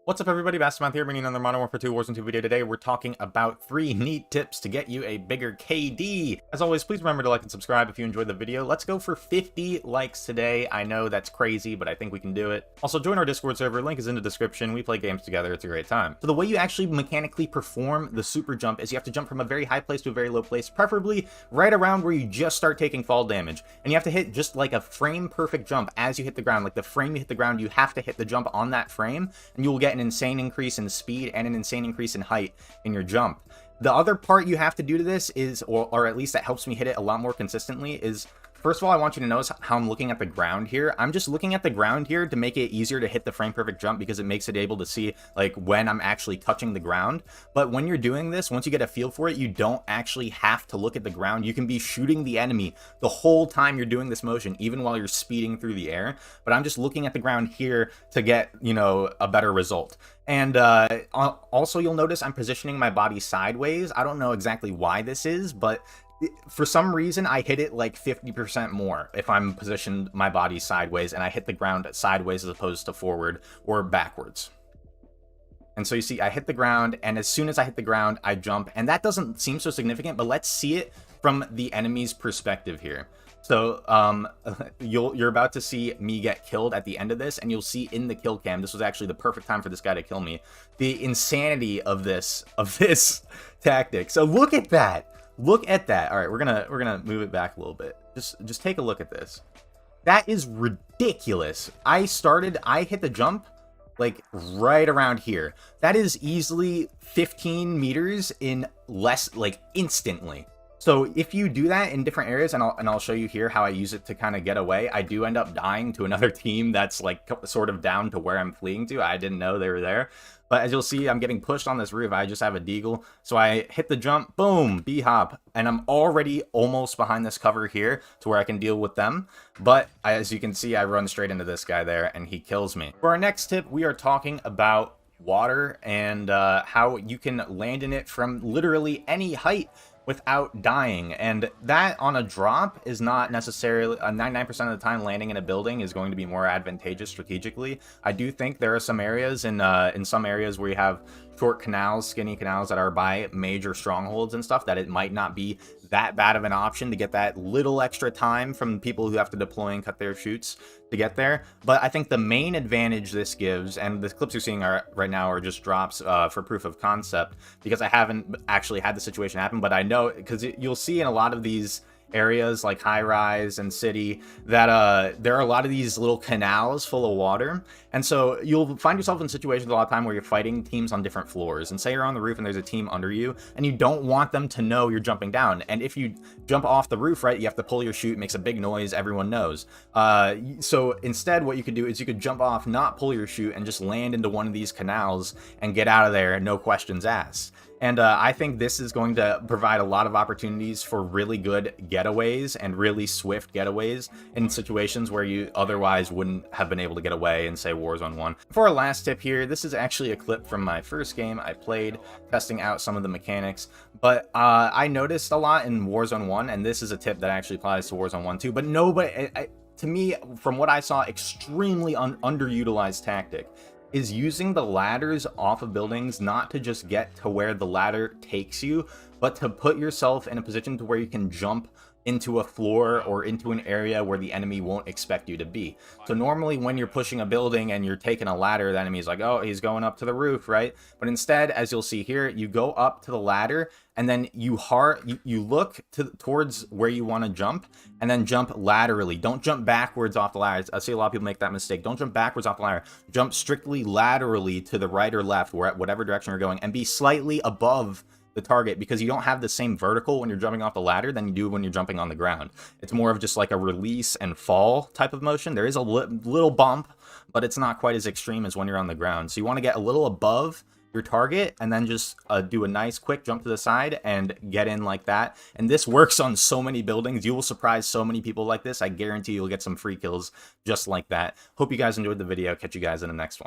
What's up everybody, Bassmouth here, bringing another Modern Warfare 2 Warzone 2 video. Today we're talking about 3 neat tips to get you a bigger KD. As always, please remember to like and subscribe if you enjoyed the video. Let's go for 50 likes today. I know that's crazy, but I think we can do it. Also, join our Discord server, link is in the description. We play games together, it's a great time. So the way you actually mechanically perform the super jump is you have to jump from a very high place to a very low place, preferably right around where you just start taking fall damage. And you have to hit just like a frame perfect jump as you hit the ground. Like the frame you hit the ground, you have to hit the jump on that frame, and you will get an insane increase in speed and an insane increase in height in your jump. The other part you have to do to this is, or at least that helps me hit it a lot more consistently, is first of all, I want you to notice how I'm looking at the ground here. I'm just looking at the ground here to make it easier to hit the frame perfect jump because it makes it able to see like when I'm actually touching the ground. But when you're doing this, once you get a feel for it, you don't actually have to look at the ground. You can be shooting the enemy the whole time you're doing this motion, even while you're speeding through the air. But I'm just looking at the ground here to get, you know, a better result. And also you'll notice I'm positioning my body sideways. I don't know exactly why this is, but for some reason I hit it like 50% more if I'm positioned my body sideways and I hit the ground sideways as opposed to forward or backwards. And so you see I hit the ground, and as soon as I hit the ground I jump, and that doesn't seem so significant, but let's see it from the enemy's perspective here. So you're about to see me get killed at the end of this, and you'll see in the kill cam, this was actually the perfect time for this guy to kill me, the insanity of this tactic. So look at that. Look at that. All right, we're gonna move it back a little bit. Just take a look at this. That is ridiculous. I hit the jump like right around here. That is easily 15 meters in less, like instantly. So if you do that in different areas, and I'll show you here how I use it to kind of get away, I do end up dying to another team that's like sort of down to where I'm fleeing to. I didn't know they were there. But as you'll see, I'm getting pushed on this roof. I just have a deagle. So I hit the jump, boom, BHOP. And I'm already almost behind this cover here to where I can deal with them. But as you can see, I run straight into this guy there and he kills me. For our next tip, we are talking about water and how you can land in it from literally any height without dying. And that on a drop is not necessarily 99% of the time. Landing in a building is going to be more advantageous strategically. I do think there are some areas in some areas where you have short canals, skinny canals that are by major strongholds and stuff, that it might not be that bad of an option to get that little extra time from people who have to deploy and cut their shoots to get there. But I think the main advantage this gives, and the clips you're seeing right now are just drops for proof of concept, because I haven't actually had the situation happen, but I know, because you'll see in a lot of these areas like high rise and city that there are a lot of these little canals full of water, and so you'll find yourself in situations a lot of time where you're fighting teams on different floors, and say you're on the roof and there's a team under you and you don't want them to know you're jumping down, and if you jump off the roof, right, you have to pull your chute. It makes a big noise, everyone knows. So instead what you could do is you could jump off, not pull your chute, and just land into one of these canals and get out of there, no questions asked. And I think this is going to provide a lot of opportunities for really good getaways and really swift getaways in situations where you otherwise wouldn't have been able to get away in, say, Warzone 1. For our last tip here, this is actually a clip from my first game I played, testing out some of the mechanics. But I noticed a lot in Warzone 1, and this is a tip that actually applies to Warzone 1 too, but nobody, to me, from what I saw, extremely underutilized tactic is using the ladders off of buildings, not to just get to where the ladder takes you, but to put yourself in a position to where you can jump into a floor or into an area where the enemy won't expect you to be. So normally when you're pushing a building and you're taking a ladder, the enemy's like, oh, he's going up to the roof, right? But instead, as you'll see here, you go up to the ladder and then you look towards where you want to jump, and then jump laterally. Don't jump backwards off the ladder. I see a lot of people make that mistake. Don't jump backwards off the ladder. Jump strictly laterally to the right or left, whatever direction you're going, and be slightly above the target, because you don't have the same vertical when you're jumping off the ladder than you do when you're jumping on the ground. It's more of just like a release and fall type of motion. There is a little bump, but it's not quite as extreme as when you're on the ground. So you want to get a little above your target and then just do a nice quick jump to the side and get in like that. And this works on so many buildings. You will surprise so many people like this. I guarantee you'll get some free kills just like that. Hope you guys enjoyed the video. Catch you guys in the next one.